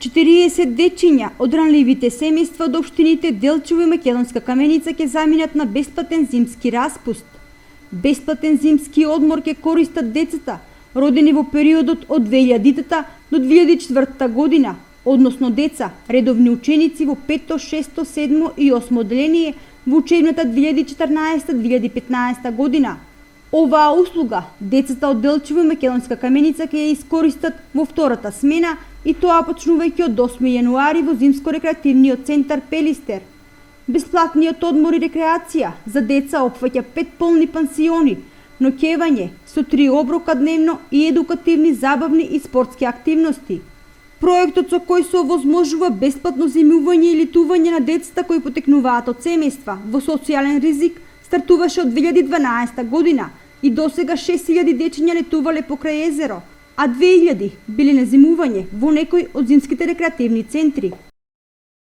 40 дечиња од ранливите семејства од општините Делчево и Македонска Каменица ќе заминат на бесплатен зимски распуст. Бесплатен зимски одмор ќе користат децата родени во периодот од 2000 до 2004 година, односно деца, редовни ученици во 5, 6, 7 и 8 одделение во учебната 2014-2015 година. Оваа услуга децата од Делчево и Македонска Каменица ќе ја искористат во втората смена и тоа почнувајќи од 8 јануари во зимско-рекреативниот центар Пелистер. Бесплатниот одмор и рекреација за деца опфаќа 5 полни пансиони, ноќевање со 3 оброка дневно и едукативни, забавни и спортски активности. Проектот со кој се овозможува бесплатно зимување и летување на децата кои потекнуваат од семејства во социјален ризик стартуваше од 2012 година и досега 6000 дечиња летувале покрај езеро, а 2000 биле на зимување во некој од зимските рекреативни центри.